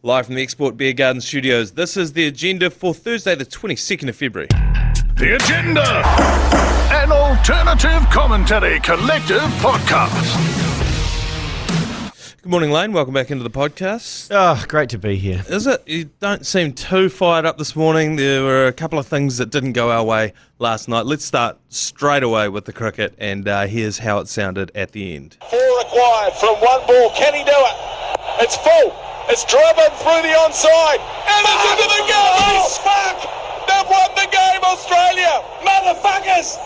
Live from the Export Beer Garden Studios, this is the agenda for Thursday the 22nd of February. The Agenda, an alternative commentary collective podcast. Good morning, Lane. Welcome back into the podcast. Oh, great to be here. Is it? You don't seem too fired up this morning. There were a couple of things that didn't go our way last night. Let's start straight away with the cricket, and here's how it sounded at the end. 4 required from one ball. Can he do it? It's full. It's driven through the onside. And it's into the goal. Oh, fuck! They've won the game, Australia! Motherfuckers!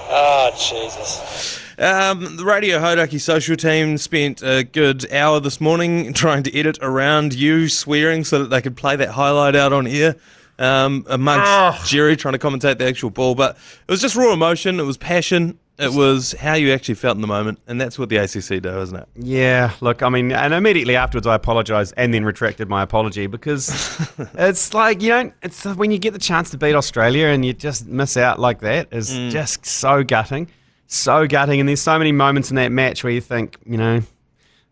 Oh, Jesus. The Radio Hodaki social team spent a good hour this morning trying to edit around you swearing so that they could play that highlight out on air amongst Jerry trying to commentate the actual ball. But it was just raw emotion. It was passion. It was how you actually felt in the moment, and that's what the ACC do, isn't it? Yeah, look, I mean, and immediately afterwards I apologised and then retracted my apology because it's like, it's when you get the chance to beat Australia and you just miss out like that is just so gutting. So gutting, and there's so many moments in that match where you think,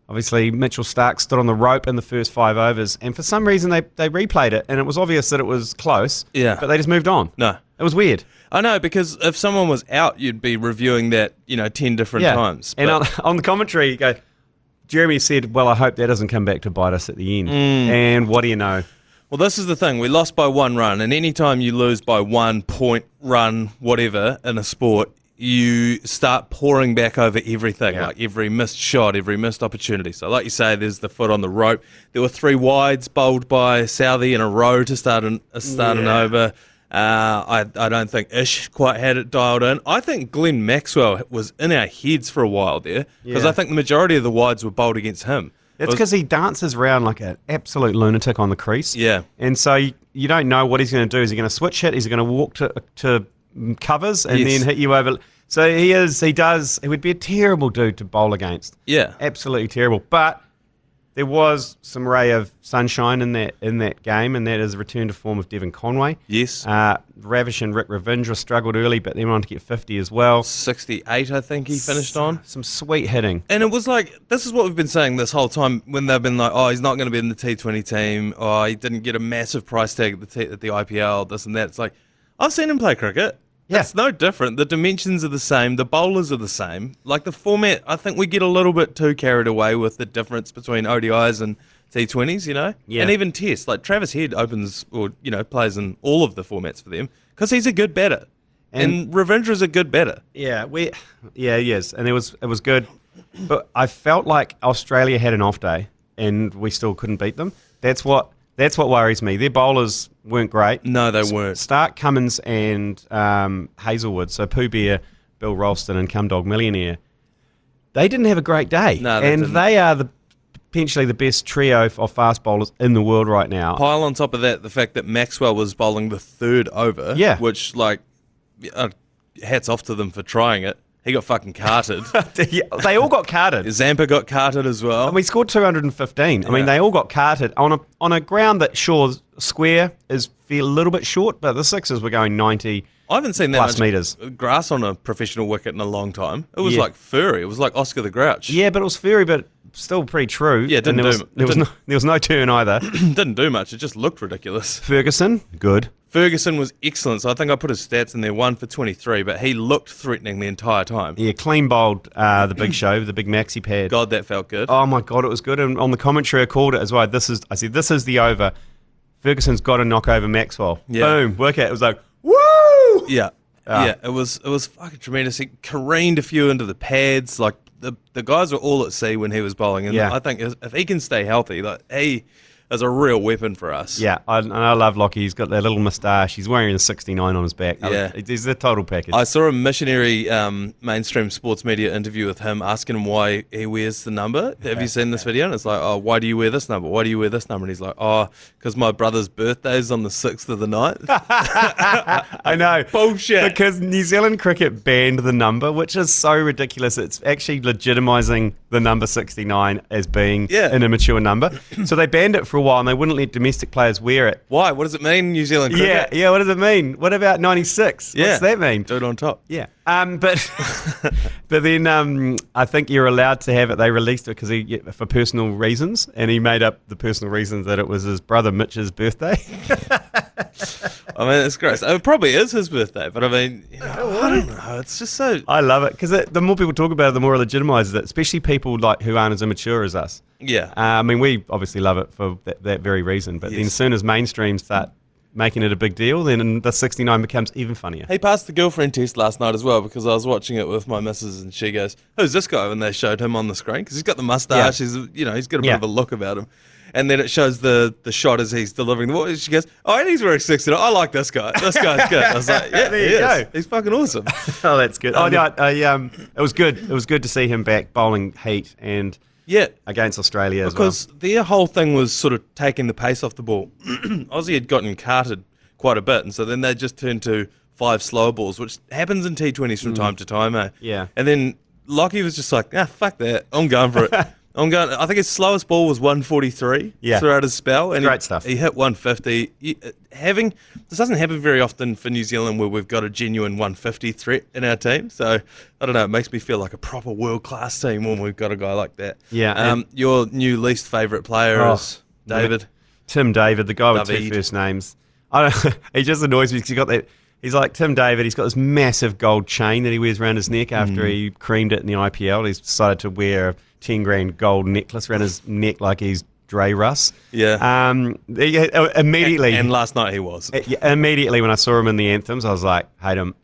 obviously Mitchell Starc stood on the rope in the first 5 overs, and for some reason they replayed it, and it was obvious that it was close, but they just moved on. No. It was weird. I know, because if someone was out, you'd be reviewing that, 10 different times. And on the commentary, you go, Jeremy said, well, I hope that doesn't come back to bite us at the end. And what do you know? Well, this is the thing. We lost by 1 run, and any time you lose by 1 point, run, whatever, in a sport, you start pouring back over everything, like every missed shot, every missed opportunity. So like you say, there's the foot on the rope. There were 3 wides bowled by Southee in a row to start an over. I don't think Ish quite had it dialed in. I think Glenn Maxwell was in our heads for a while there because I think the majority of the wides were bowled against him. It's because he dances around like an absolute lunatic on the crease. Yeah. And so you don't know what he's going to do. Is he going to switch hit? Is he going to walk to covers and then hit you over? So he would be a terrible dude to bowl against. Yeah. Absolutely terrible. But there was some ray of sunshine in that game, and that is a return to form of Devon Conway. Yes. Ravish and Rick Ravindra struggled early, but they went on to get 50 as well. 68, I think he finished on. Some sweet hitting. And it was like, this is what we've been saying this whole time when they've been like, oh, he's not going to be in the T20 team, or he didn't get a massive price tag at the IPL, this and that. It's like, I've seen him play cricket. Yeah. It's no different. The dimensions are the same. The bowlers are the same. Like the format, I think we get a little bit too carried away with the difference between ODIs and T20s, Yeah. And even Tests. Like Travis Head opens or, plays in all of the formats for them because he's a good batter. And Ravindra's a good batter. Yeah, he is. And it was good. But I felt like Australia had an off day and we still couldn't beat them. That's what worries me. Their bowlers weren't great. No, they weren't. Stark, Cummins, and Hazelwood, so Pooh Bear, Bill Ralston, and Cumdog Millionaire, they didn't have a great day. No, they didn't. They are potentially the best trio of fast bowlers in the world right now. Pile on top of that the fact that Maxwell was bowling the 3rd over, which, hats off to them for trying it. He got fucking carted. They all got carted. Zampa got carted as well. We scored 215. I mean, they all got carted on a ground that, sure, square is a little bit short, but the sixes were going 90 I haven't seen that plus much metres. Grass on a professional wicket in a long time. It was like furry. It was like Oscar the Grouch. Yeah, but it was furry, but still pretty true. Yeah, there was no turn either. Didn't do much. It just looked ridiculous. Ferguson, good. Ferguson was excellent, so I think I put his stats in there, 1 for 23, but he looked threatening the entire time. Yeah, clean bowled the big show, the big maxi pad. God, that felt good. Oh my God, it was good. And on the commentary I called it as well. I said, this is the over. Ferguson's got to knock over Maxwell. Yeah. Boom, work out. It was like, woo! Yeah. Yeah, it was fucking tremendous. He careened a few into the pads. Like, the guys were all at sea when he was bowling. And I think if he can stay healthy, he is a real weapon for us. Yeah, I love Lockie. He's got that little moustache. He's wearing a 69 on his back. Yeah. He's the total package. I saw a missionary mainstream sports media interview with him asking him why he wears the number. Have you seen this video? And it's like, oh, why do you wear this number? Why do you wear this number? And he's like, oh, because my brother's birthday is on the 6th of the 9th. I know. Bullshit. Because New Zealand cricket banned the number, which is so ridiculous. It's actually legitimising the number 69 as being Yeah. an immature number. So they banned it for a while, and they wouldn't let domestic players wear it. Why? What does it mean, New Zealand cricket? Yeah. What does it mean? What about 96? Yeah. What's that mean? Do it on top. Yeah. But then I think you're allowed to have it. They released it for personal reasons, and he made up the personal reasons that it was his brother Mitch's birthday. I mean, it's gross. It probably is his birthday, but I mean, I don't know. It's just so... I love it because the more people talk about it, the more it legitimizes it, especially people like who aren't as immature as us. Yeah. I mean, we obviously love it for that very reason, but then as soon as mainstream start making it a big deal, then the 69 becomes even funnier. He passed the girlfriend test last night as well because I was watching it with my missus and she goes, "Who's this guy?" When they showed him on the screen, because he's got the mustache, he's got a bit of a look about him. And then it shows the shot as he's delivering the ball. She goes, "Oh, and he's wearing 69. I like this guy. This guy's good." I was like, "Yeah, There you go. He's fucking awesome." Oh, that's good. Oh, no, it was good. It was good to see him back bowling heat and Yeah. against Australia Because their whole thing was sort of taking the pace off the ball. Aussie had gotten carted quite a bit, and so then they just turned to 5 slower balls, which happens in T20s from time to time, eh? Yeah. And then Lockie was just like, fuck that. I'm going for it. I think his slowest ball was 143 throughout his spell. And Great stuff. He hit 150. This doesn't happen very often for New Zealand where we've got a genuine 150 threat in our team. So, I don't know, it makes me feel like a proper world-class team when we've got a guy like that. Yeah. Your new least favourite player is David. Tim David, the guy with David. 2 first names. He just annoys me because he got that. He's like Tim David. He's got this massive gold chain that he wears around his neck after he creamed it in the IPL. He's decided to wear a 10 grand gold necklace around his neck like he's Dre Russ. Yeah. Immediately. And last night he was. Immediately when I saw him in the anthems, I was like, hate him.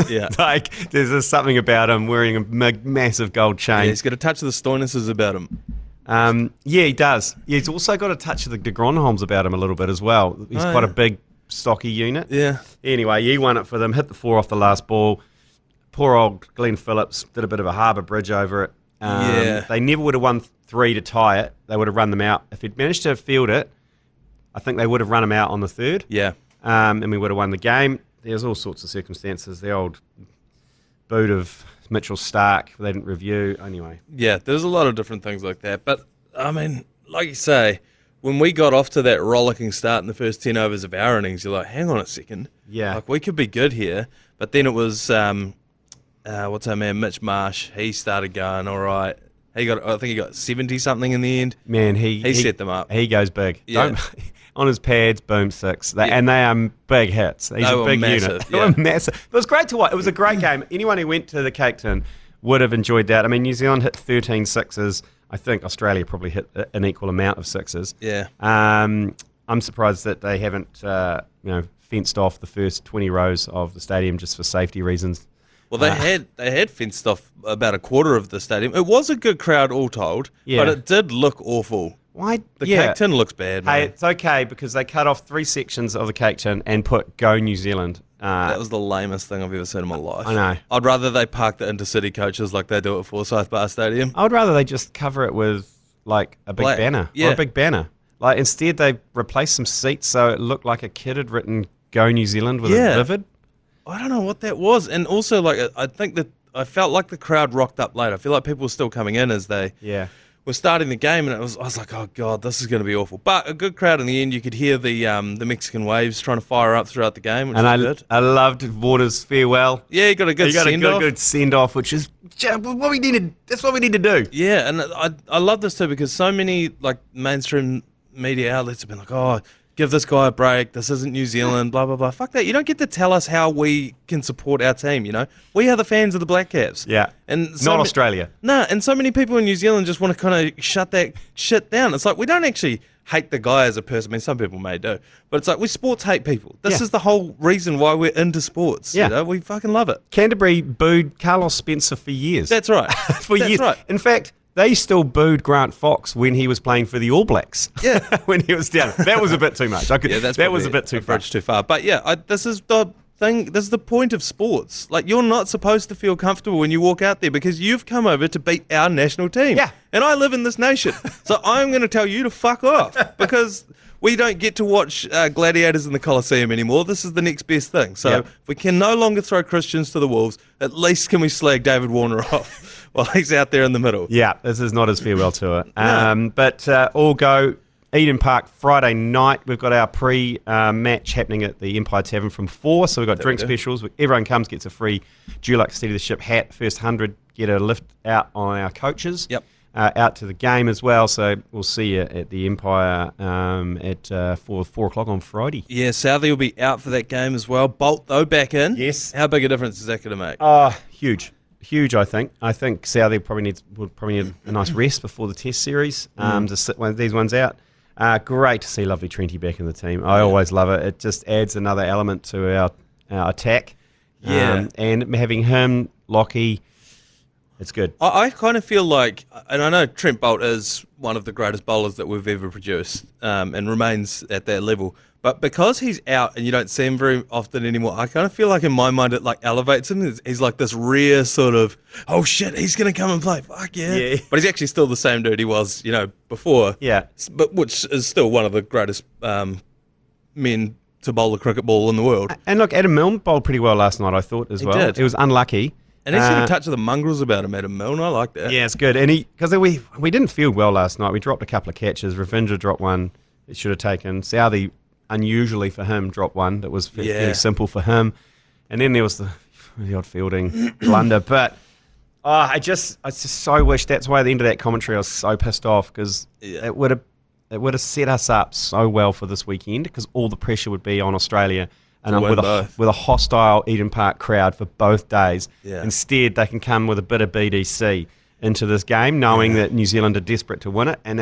Yeah. Like, there's just something about him wearing a massive gold chain. Yeah, he's got a touch of the Stoinuses about him. Yeah, he does. Yeah, he's also got a touch of the de Gronholms about him a little bit as well. He's quite a big, stocky unit. Yeah. Anyway, he won it for them, hit the 4 off the last ball. Poor old Glenn Phillips did a bit of a harbour bridge over it. They never would have won 3 to tie it. They would have run them out. If he'd managed to field it, I think they would have run him out on the 3rd. Yeah. And we would have won the game. There's all sorts of circumstances. The old boot of Mitchell Stark, they didn't review. Anyway. Yeah, there's a lot of different things like that. But, I mean, like you say, when we got off to that rollicking start in the first 10 overs of our innings, you're like, hang on a second. Yeah. Like, we could be good here. But then it was, what's our man, Mitch Marsh. He started going all right. I think he got 70-something in the end. Man, he set them up. He goes big. Yeah. On his pads, boom, 6. And they are big hits. He's a big unit. They were massive. It was great to watch. It was a great game. Anyone who went to the Cape Town would have enjoyed that. I mean, New Zealand hit 13 sixes. I think Australia probably hit an equal amount of sixes. Yeah. I'm surprised that they haven't, fenced off the first 20 rows of the stadium just for safety reasons. Well, they had fenced off about a quarter of the stadium. It was a good crowd, all told, but it did look awful. Why? The Cape Tin looks bad, man. Hey, it's okay because they cut off 3 sections of the Cape Tin and put Go New Zealand. That was the lamest thing I've ever seen in my life. I know. I'd rather they park the intercity coaches like they do at Forsyth Bar Stadium. I would rather they just cover it with like a big banner. Yeah. Or a big banner. Like instead they replaced some seats so it looked like a kid had written Go New Zealand with a vivid. I don't know what that was. And also, like, I think that I felt like the crowd rocked up late. I feel like people were still coming in as they were starting the game, and I was like, oh god, this is going to be awful. But a good crowd in the end. You could hear the Mexican waves trying to fire up throughout the game, which was good. I loved Warner's farewell. Yeah, he got a good send off. Good send off, which is what we needed. That's what we need to do. Yeah, and I love this too because so many like mainstream media outlets have been like, oh, give this guy a break. This isn't New Zealand, blah, blah, blah. Fuck that. You don't get to tell us how we can support our team, you know? We are the fans of the Black Caps. Yeah. And not Australia. Nah, and so many people in New Zealand just want to kind of shut that shit down. It's like we don't actually hate the guy as a person. I mean, some people may do. But it's like we sports hate people. This is the whole reason why we're into sports. Yeah. You know? We fucking love it. Canterbury booed Carlos Spencer for years. That's right. For That's years. right. In fact, they still booed Grant Fox when he was playing for the All Blacks. Yeah. When he was down. That was a bit too much. That was a bit too far. Too far. But yeah, this is the thing. This is the point of sports. Like, you're not supposed to feel comfortable when you walk out there because you've come over to beat our national team. Yeah. And I live in this nation. So I'm going to tell you to fuck off because we don't get to watch gladiators in the Colosseum anymore. This is the next best thing. So if we can no longer throw Christians to the wolves, at least can we slag David Warner off? while he's out there in the middle. Yeah, this is not his farewell tour. But all go Eden Park Friday night. We've got our pre-match happening at the Empire Tavern from 4. So we've got drink specials. Everyone comes, gets a free Dulux Steady the Ship hat. First 100 get a lift out on our coaches. Yep. Out to the game as well. So we'll see you at the Empire at 4 o'clock on Friday. Yeah, Southey will be out for that game as well. Bolt, though, back in. Yes. How big a difference is that going to make? Huge. Huge, I think. I think Southey would probably need a nice rest before the test series to sit one of these ones out. Great to see lovely Trenty back in the team. I always love it. It just adds another element to our attack. Yeah. And having him, Lockie, it's good. I kind of feel like, and I know Trent Bolt is one of the greatest bowlers that we've ever produced and remains at that level. But because he's out and you don't see him very often anymore, I kind of feel like in my mind it like elevates him. He's like this rare sort of, oh shit, he's going to come and play. Fuck yeah. But he's actually still the same dude he was, before. Yeah. But which is still one of the greatest men to bowl a cricket ball in the world. And look, Adam Milne bowled pretty well last night, I thought, as well. Did. It was unlucky. And he's got a touch of the mongrels about him, Adam Milne. I like that. Yeah, it's good. And because we didn't field well last night. We dropped a couple of catches. Ravindra dropped one it should have taken. Southey, unusually for him, dropped one that was fairly simple for him. And then there was the odd fielding blunder. But I just so wish, that's why at the end of that commentary I was so pissed off, because it would have set us up so well for this weekend, because all the pressure would be on Australia. And with a hostile Eden Park crowd for both days. Yeah. Instead, they can come with a bit of BDC into this game, knowing that New Zealand are desperate to win it. And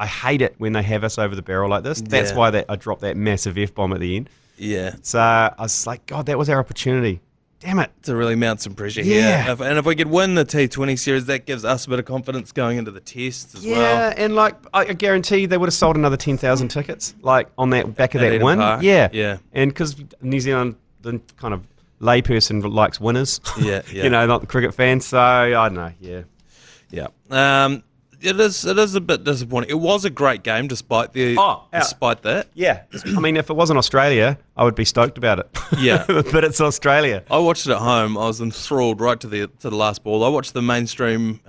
I hate it when they have us over the barrel like this. That's why I dropped that massive F-bomb at the end. Yeah. So I was like, God, that was our opportunity. Damn it. To really mount some pressure here. And if we could win the T20 series, that gives us a bit of confidence going into the tests as well. Yeah, and I guarantee they would have sold another 10,000 tickets, on that back of that win. Park. Yeah. Yeah. And because New Zealand, the kind of layperson likes winners. Yeah. Not the cricket fan. So I don't know. Yeah. Yeah. It is a bit disappointing. It was a great game despite that. Yeah. I mean, if it wasn't Australia, I would be stoked about it. Yeah. But it's Australia. I watched it at home. I was enthralled right to the last ball. I watched the mainstream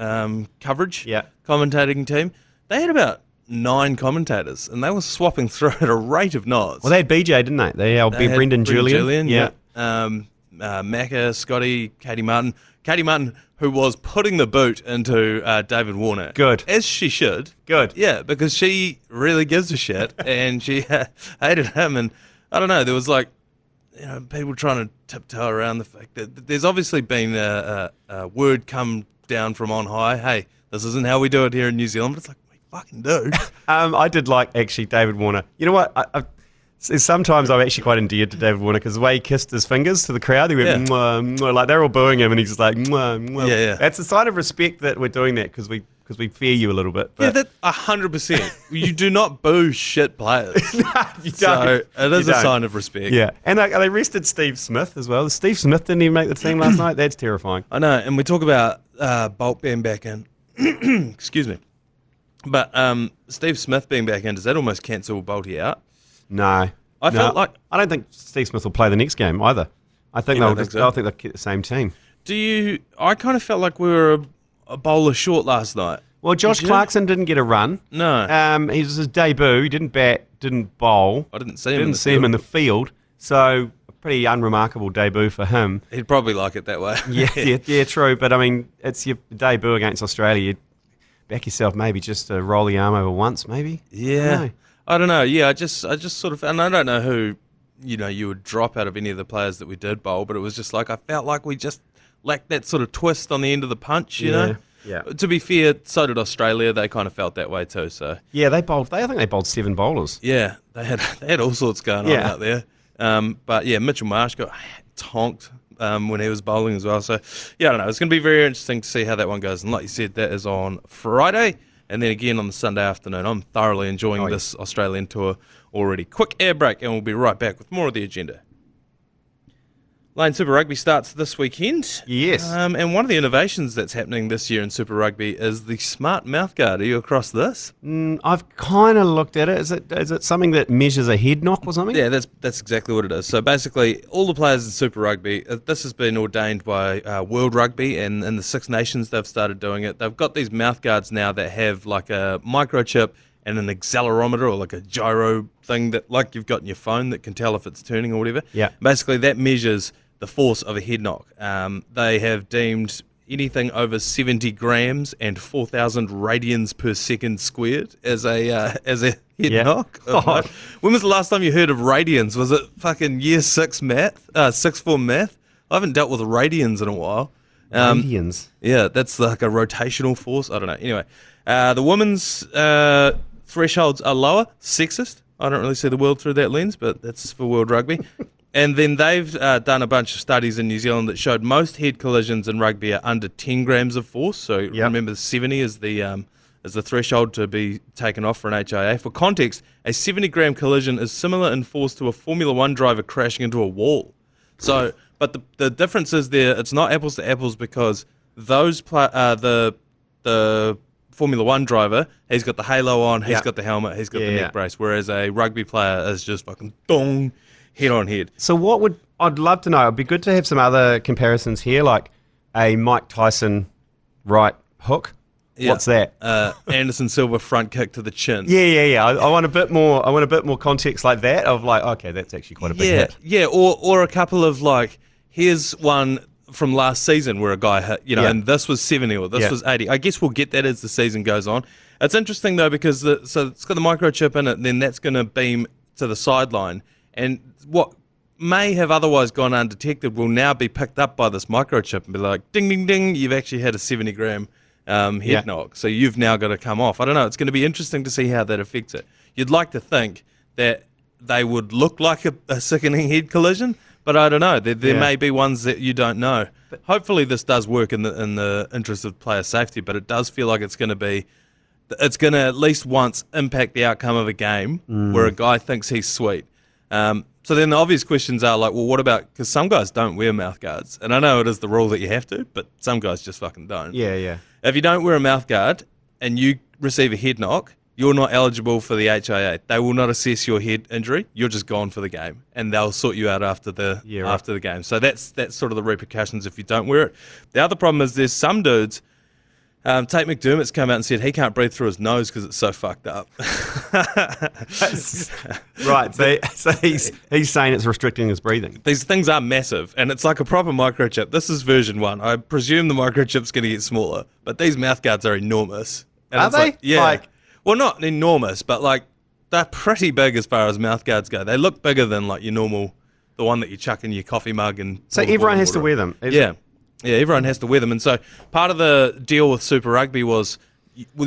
coverage commentating team. They had about 9 commentators, and they were swapping through at a rate of knots. Well, they had BJ, didn't they? They had Brendan Julian. Yeah. Macca, Scotty, Katie Martin. Katie Martin, who was putting the boot into David Warner. Good. As she should. Good. Yeah, because she really gives a shit, and she hated him. And I don't know, there was people trying to tiptoe around the fact that there's obviously been a word come down from on high. Hey, this isn't how we do it here in New Zealand. But it's like, we fucking do. I did like, actually, David Warner. You know what? Sometimes I'm actually quite endeared to David Warner, because the way he kissed his fingers to the crowd, he went, mwah, mwah, like they're all booing him, and he's just like, mwah, mwah. Yeah. That's a sign of respect that we're doing that, because we fear you a little bit. But. Yeah, that 100%. You do not boo shit players. No, you don't. So it is a sign of respect. Yeah, and they rested Steve Smith as well. Steve Smith didn't even make the team last night. That's terrifying. I know, and we talk about Bolt being back in. Excuse me. But Steve Smith being back in, does that almost cancel Bolty out? No. I felt like... I don't think Steve Smith will play the next game either. I think I think they'll keep the same team. I kind of felt like we were a bowler short last night. Well, Josh Clarkson didn't get a run. No. It was his debut. He didn't bat, didn't bowl. I didn't see him him in the field. So, a pretty unremarkable debut for him. He'd probably like it that way. Yeah, true. But, I mean, it's your debut against Australia. You'd back yourself maybe just to roll the arm over once, maybe. Yeah. I don't know. Yeah, I just sort of, and I don't know who, you would drop out of any of the players that we did bowl, but it was just like, I felt like we just lacked that sort of twist on the end of the punch, you know? Yeah. To be fair, so did Australia. They kind of felt that way too, so. Yeah, I think they bowled 7 bowlers. Yeah, they had all sorts going on out there. But yeah, Mitchell Marsh got tonked when he was bowling as well. So, yeah, I don't know. It's going to be very interesting to see how that one goes. And like you said, that is on Friday. And then again on the Sunday afternoon. I'm thoroughly enjoying this Australian tour already. Quick air break, and we'll be right back with more of the agenda. Lane, Super Rugby starts this weekend. Yes. And one of the innovations that's happening this year in Super Rugby is the smart mouthguard. Are you across this? I've kind of looked at it. Is it something that measures a head knock or something? Yeah, that's exactly what it is. So basically, all the players in Super Rugby, this has been ordained by World Rugby, and in the Six Nations they've started doing it. They've got these mouthguards now that have like a microchip and an accelerometer or like a gyro thing that like you've got in your phone that can tell if it's turning or whatever. Yeah. Basically, that measures the force of a head knock. They have deemed anything over 70 grams and 4,000 radians per second squared as a head knock. Oh. When was the last time you heard of radians? Was it fucking year 6 math? Sixth form math? I haven't dealt with radians in a while. Radians. Yeah, that's like a rotational force. I don't know. Anyway, the women's thresholds are lower. Sexist. I don't really see the world through that lens, but that's for World Rugby. And then they've done a bunch of studies in New Zealand that showed most head collisions in rugby are under 10 grams of force. So remember, 70 is the threshold to be taken off for an HIA. For context, a 70-gram collision is similar in force to a Formula One driver crashing into a wall. So, but the difference is there. It's not apples to apples because those the Formula One driver, he's got the halo on, he's got the helmet, he's got the neck brace, whereas a rugby player is just fucking dong. Head on head. So I'd love to know, it'd be good to have some other comparisons here, like a Mike Tyson right hook. Yeah. What's that? Anderson Silva front kick to the chin. Yeah. I want a bit more context like that of like, okay, that's actually quite a big hit. Yeah, or a couple of like, here's one from last season where a guy hit, and this was 70 or this was 80. I guess we'll get that as the season goes on. It's interesting though because so it's got the microchip in it, and then that's going to beam to the sideline. And what may have otherwise gone undetected will now be picked up by this microchip and be like, ding, ding, ding, you've actually had a 70-gram head knock. So you've now got to come off. I don't know. It's going to be interesting to see how that affects it. You'd like to think that they would look like a sickening head collision, but I don't know. There may be ones that you don't know. But hopefully this does work in the interest of player safety, but it does feel like it's going to at least once impact the outcome of a game where a guy thinks he's sweet. So then the obvious questions are like, well, what about, because some guys don't wear mouth guards, and I know it is the rule that you have to, but some guys just fucking don't. Yeah. If you don't wear a mouth guard and you receive a head knock, you're not eligible for the HIA. They will not assess your head injury. You're just gone for the game, and they'll sort you out after the game. So that's sort of the repercussions if you don't wear it. The other problem is there's some dudes. Tate McDermott's come out and said he can't breathe through his nose because it's so fucked up. Right, so he's saying it's restricting his breathing. These things are massive, and it's like a proper microchip. This is version 1. I presume the microchip's going to get smaller, but these mouthguards are enormous. And Are it's they? Like, yeah. Well, not enormous, but like they're pretty big as far as mouthguards go. They look bigger than like your normal, the one that you chuck in your coffee mug. And so everyone has to wear them? Yeah, everyone has to wear them. And so part of the deal with Super Rugby was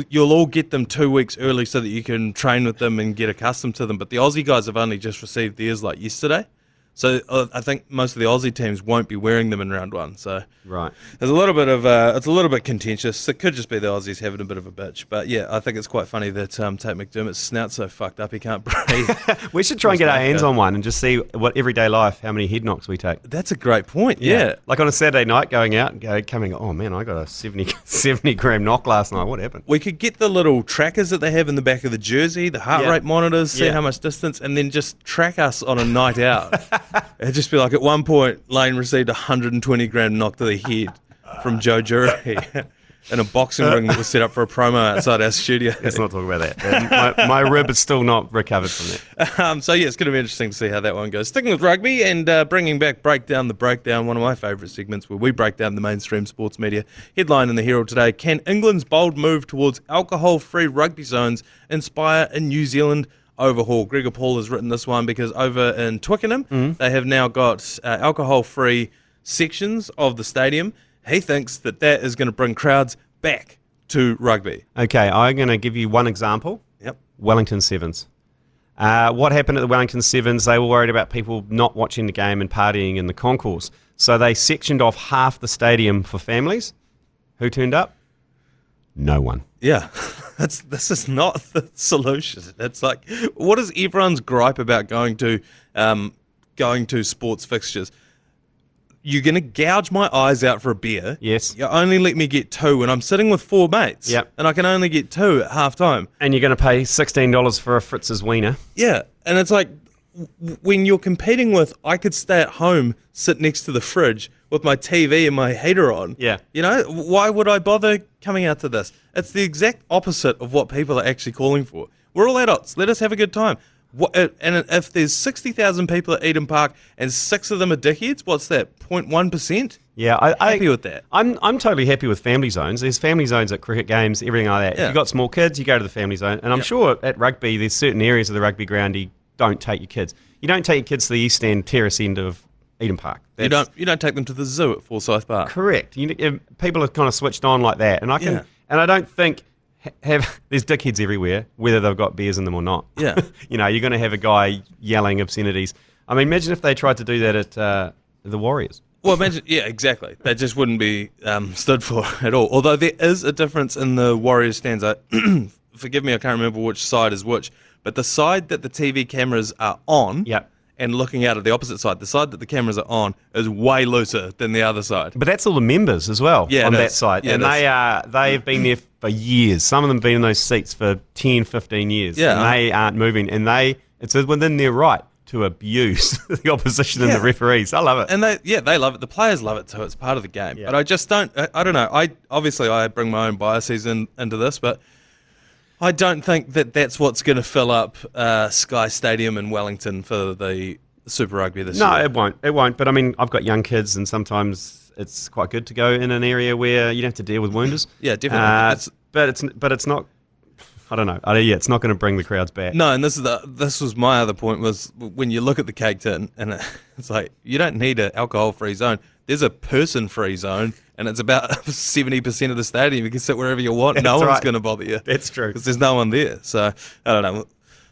you'll all get them 2 weeks early so that you can train with them and get accustomed to them. But the Aussie guys have only just received theirs like yesterday. So I think most of the Aussie teams won't be wearing them in round 1. So right, there's a little bit of it's a little bit contentious. It could just be the Aussies having a bit of a bitch. But yeah, I think it's quite funny that Tate McDermott's snout's so fucked up he can't breathe. We should try and get our hands on one and just see what everyday life, how many head knocks we take. That's a great point. Yeah. Like on a Saturday night, going out and coming. Oh man, I got a 70-gram knock last night. What happened? We could get the little trackers that they have in the back of the jersey, the heart rate monitors, see how much distance, and then just track us on a night out. It'd just be like at one point, Lane received a 120-gram knock to the head from Joe Jury in a boxing ring that was set up for a promo outside our studio. Let's not talk about that. My rib is still not recovered from that. So yeah, it's going to be interesting to see how that one goes. Sticking with rugby and bringing back Breakdown the Breakdown, one of my favourite segments where we break down the mainstream sports media. Headline in the Herald today, can England's bold move towards alcohol-free rugby zones inspire a New Zealand overhaul? Gregor Paul has written this one because over in Twickenham, they have now got alcohol-free sections of the stadium. He thinks that is going to bring crowds back to rugby. Okay, I'm going to give you one example. Yep. Wellington Sevens. What happened at the Wellington Sevens? They were worried about people not watching the game and partying in the concourse. So they sectioned off half the stadium for families. Who turned up? No one. Yeah, this is not the solution. It's like, what is everyone's gripe about going to sports fixtures? you're going to gouge my eyes out for a beer. Yes. You only let me get 2 when I'm sitting with 4 mates. Yep. And I can only get 2 at half time. And you're going to pay $16 for a Fritz's wiener. Yeah. And it's like, when you're competing with, I could stay at home, sit next to the fridge with my TV and my heater on. Yeah. You know, why would I bother coming out to this? It's the exact opposite of what people are actually calling for. We're all adults. Let us have a good time. And if there's 60,000 people at Eden Park and 6 of them are dickheads, what's that, 0.1%? Yeah, I'm happy with that. I'm totally happy with family zones. There's family zones at cricket games, everything like that. Yeah. If you've got small kids, you go to the family zone. And I'm sure at rugby, there's certain areas of the rugby ground you don't take your kids. You don't take your kids to the east end, terrace end of Eden Park. You don't take them to the zoo at Forsyth Park. Correct. People are kind of switched on like that. And I don't think there's dickheads everywhere, whether they've got beers in them or not. Yeah. You're going to have a guy yelling obscenities. I mean, imagine if they tried to do that at the Warriors. Well, imagine, yeah, exactly. That just wouldn't be stood for at all. Although there is a difference in the Warriors stands. Forgive me, I can't remember which side is which, but the side that the TV cameras are on and looking out of the opposite side, the side that the cameras are on is way looser than the other side. But that's all the members as well on that side. Yeah, and they've been there for years. Some of them have been in those seats for 10, 15 years. Yeah. And they aren't moving. And it's within their right to abuse the opposition and the referees. I love it. And they love it. The players love it too. It's part of the game. Yeah. But I just don't, I don't know. I bring my own biases into this, but I don't think that that's what's going to fill up Sky Stadium in Wellington for the Super Rugby this year. No, it won't. It won't. But I mean, I've got young kids, and sometimes it's quite good to go in an area where you don't have to deal with wounders. Yeah, definitely. But it's not. I don't know. It's not going to bring the crowds back. No, and this was my other point, was when you look at the cake tin, and it's like, you don't need an alcohol-free zone. There's a person-free zone, and it's about 70% of the stadium. You can sit wherever you want. No one's going to bother you. That's true. Because there's no one there. So, I don't know.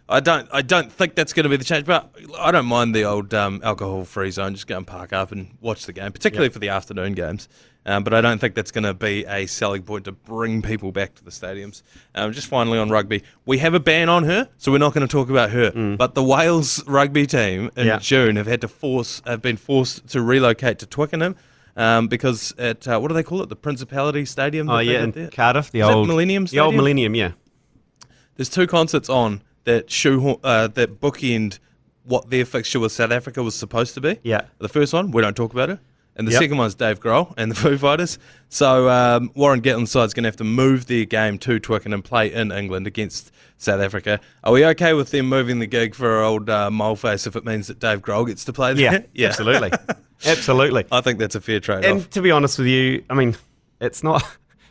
I don't think that's going to be the change, but I don't mind the old alcohol-free zone. Just go and park up and watch the game, particularly for the afternoon games. But I don't think that's going to be a selling point to bring people back to the stadiums. Just finally on rugby, we have a ban on her, so we're not going to talk about her. But the Wales rugby team in June have been forced to relocate to Twickenham because at what do they call it? The Principality Stadium. In Cardiff, the Is old that Millennium Stadium. The old Millennium, yeah. There's 2 concerts on that that bookend what their fixture with South Africa was supposed to be. Yeah. The first one, we don't talk about it. And the second one's Dave Grohl and the Foo Fighters. So Warren Gatland's side's going to have to move their game to Twickenham and play in England against South Africa. Are we okay with them moving the gig for our old moleface if it means that Dave Grohl gets to play there? Yeah, absolutely. Absolutely. I think that's a fair trade-off. And to be honest with you, I mean, it's not.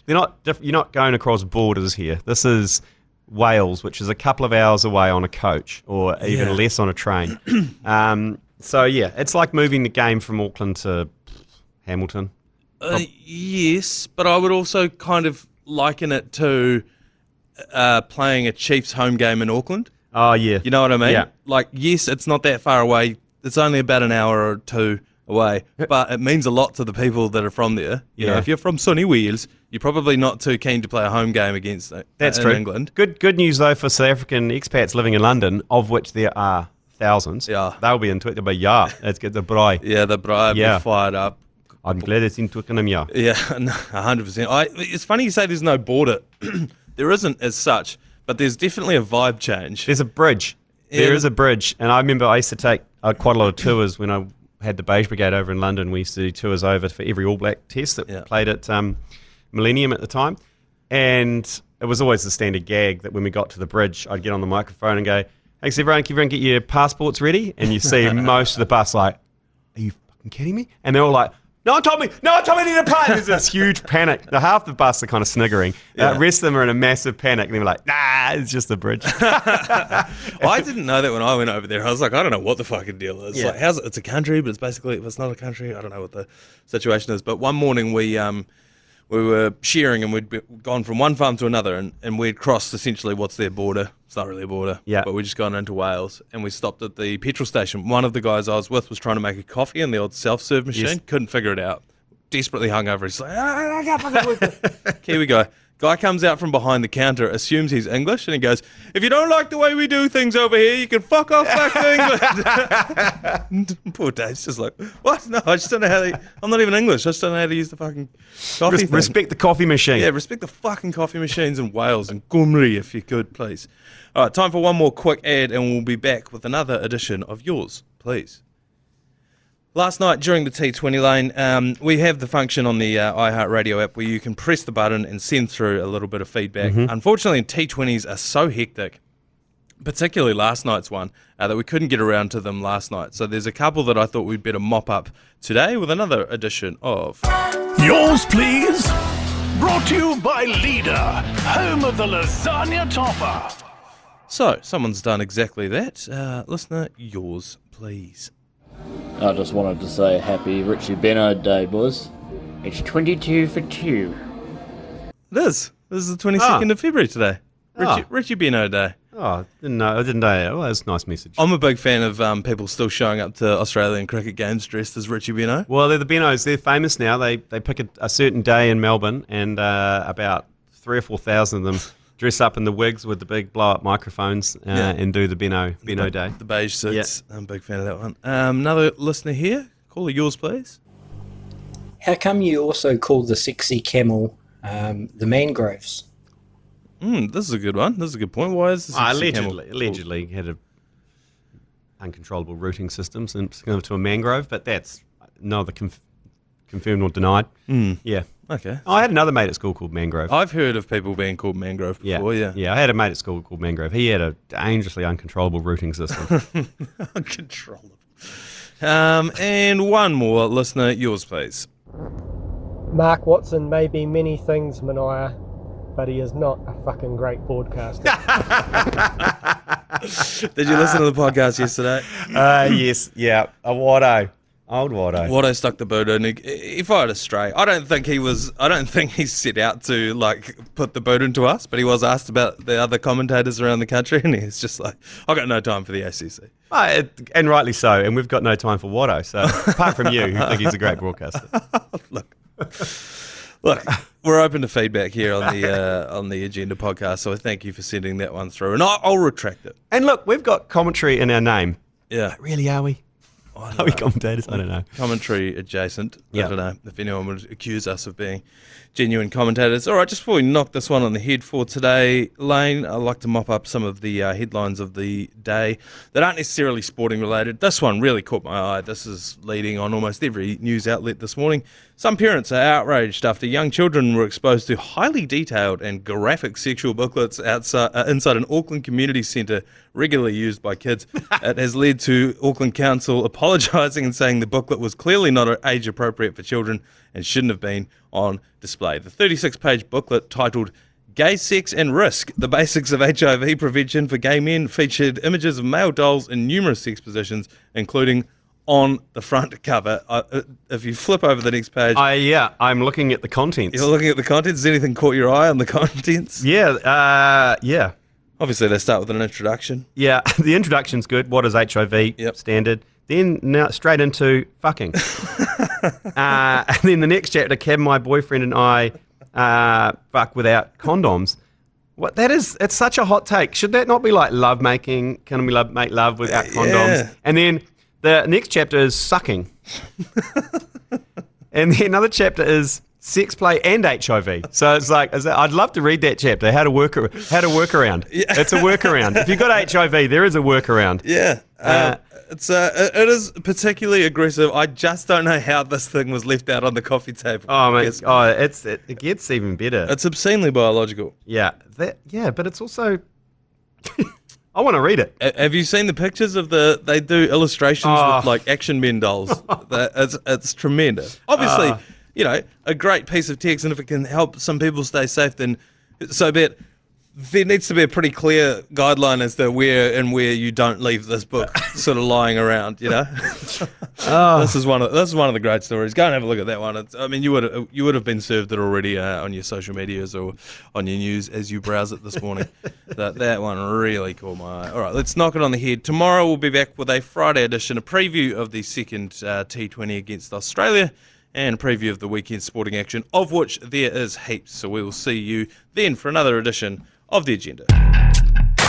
You're not going across borders here. This is Wales, which is a couple of hours away on a coach, or even less on a train. So yeah, it's like moving the game from Auckland to Hamilton. Yes, but I would also kind of liken it to playing a Chiefs home game in Auckland. Oh yeah, you know what I mean? Yeah. Like, yes, it's not that far away. It's only about an hour or 2 away, but it means a lot to the people that are from there. You know, if you're from sunny Wales, you're probably not too keen to play a home game against That's in true. England. Good news though for South African expats living in London, of which there are thousands. Yeah. They'll be into it. They'll be, let's get the braai. Yeah, the bribe fired up. I'm glad it's in Twickenham, yeah. Yeah, 100%. It's funny you say there's no border. There isn't as such, but there's definitely a vibe change. There's a bridge. There is a bridge. And I remember I used to take quite a lot of tours when I had the Beige Brigade over in London. We used to do tours over for every All Black test that played at Millennium at the time. And it was always the standard gag that when we got to the bridge, I'd get on the microphone and go, "Hey, so everyone, can everyone get your passports ready?" And you see most of the bus like, "Are you fucking kidding me?" And they're all like, No one told me I need a plane. There's this huge panic. The half the bus are kind of sniggering. The rest of them are in a massive panic. And they're like, nah, it's just the bridge. I didn't know that when I went over there. I was like, I don't know what the fucking deal is. Like, it's a country, but it's not a country. I don't know what the situation is. But one morning we were sharing and we'd gone from one farm to another and we'd crossed essentially what's their border. It's not really a border, but we'd just gone into Wales and we stopped at the petrol station. One of the guys I was with was trying to make a coffee in the old self-serve machine. Couldn't figure it out. Desperately hungover. He's like, I can't fucking work it. Kiwi guy Guy comes out from behind the counter, assumes he's English, and he goes, "If you don't like the way we do things over here, you can fuck off back to England." Poor Dave's just like, "What? No, I just don't know how I'm not even English. I just don't know how to use the fucking coffee thing." Respect the coffee machine. Yeah, respect the fucking coffee machines in Wales and Gymru, if you could, please. All right, time for one more quick ad, and we'll be back with another edition of Yours, Please. Last night during the T20 lane, we have the function on the iHeartRadio app where you can press the button and send through a little bit of feedback. Unfortunately, T20s are so hectic, particularly last night's one, that we couldn't get around to them last night. So there's a couple that I thought we'd better mop up today with another edition of Yours, please. Brought to you by Leader, home of the lasagna topper. So, someone's done exactly that. Listener, yours, please. I just wanted to say happy Richie Beno Day, boys. It's 22 for 2. It is. This is the 22nd of February today. Oh. Richie Beno Day. Oh, I didn't know that. Oh, that's a nice message. I'm a big fan of people still showing up to Australian cricket games dressed as Richie Beno. Well, they're the Benos. They're famous now. They pick a certain day in Melbourne, and about 3,000 or 4,000 of them dress up in the wigs with the big blow-up microphones and do the Beno Day. The beige suits. Yeah. I'm a big fan of that one. Another listener here. Caller, yours, please. How come you also call the sexy camel the mangroves? This is a good one. This is a good point. Why is this Allegedly had a uncontrollable rooting system similar to a mangrove, but that's neither confirmed nor denied. Yeah. Okay. I had another mate at school called Mangrove. I've heard of people being called Mangrove before, yeah. Yeah, I had a mate at school called Mangrove. He had a dangerously uncontrollable rooting system. Uncontrollable. And one more, listener, yours, please. Mark Watson may be many things, Manaia, but he is not a fucking great broadcaster. Did you listen to the podcast yesterday? Yes, yeah. A Watto. Old Watto. Watto stuck the boot in. He fired us straight. I don't think he set out to put the boot into us, but he was asked about the other commentators around the country, and he's just like, "I got no time for the ACC." And rightly so. And we've got no time for Watto. So apart from you, who think he's a great broadcaster. Look, we're open to feedback here on the Agenda podcast. So thank you for sending that one through, and I'll retract it. And look, we've got commentary in our name. Yeah, but really, are we? Are we commentators? I don't know. Commentary adjacent. I don't know if anyone would accuse us of being genuine commentators. All right, just before we knock this one on the head for today, Lane, I'd like to mop up some of the headlines of the day that aren't necessarily sporting related. This one really caught my eye. This is leading on almost every news outlet this morning. Some parents are outraged after young children were exposed to highly detailed and graphic sexual booklets inside an Auckland community centre regularly used by kids. It has led to Auckland Council apologising and saying the booklet was clearly not age appropriate for children and shouldn't have been on display. The 36-page booklet titled Gay Sex and Risk, The Basics of HIV Prevention for Gay Men featured images of male dolls in numerous sex positions, including on the front cover. If you flip over the next page... I'm looking at the contents. You're looking at the contents? Has anything caught your eye on the contents? Yeah. Obviously, they start with an introduction. Yeah, the introduction's good. What is HIV? Yep. Standard. Then now straight into fucking. And then the next chapter, Kev, my boyfriend, and I fuck without condoms. What that is? It's such a hot take. Should that not be like love making? Can we make love without condoms? Yeah. And then the next chapter is sucking. And then another chapter is sex play and HIV. So it's like, I'd love to read that chapter. How to work around. Yeah. It's a workaround. If you've got HIV, there is a workaround. Yeah. It is particularly aggressive. I just don't know how this thing was left out on the coffee table. Oh, mate. It gets even better. It's obscenely biological. Yeah. But it's also... I want to read it. Have you seen the pictures of they do illustrations with action men dolls? It's tremendous. Obviously, a great piece of text, and if it can help some people stay safe, then so be it. There needs to be a pretty clear guideline as to where you don't leave this book sort of lying around. This is one of the great stories. Go and have a look at that one. You would have been served it already on your social medias or on your news as you browse it this morning. that one really caught my eye. All right, let's knock it on the head. Tomorrow we'll be back with a Friday edition, a preview of the second T20 against Australia. and a preview of the weekend sporting action, of which there is heaps. So we will see you then for another edition of The Agenda.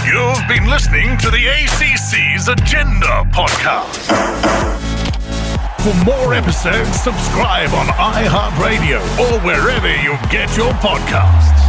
You've been listening to the ACC's Agenda podcast. For more episodes, subscribe on iHeartRadio or wherever you get your podcasts.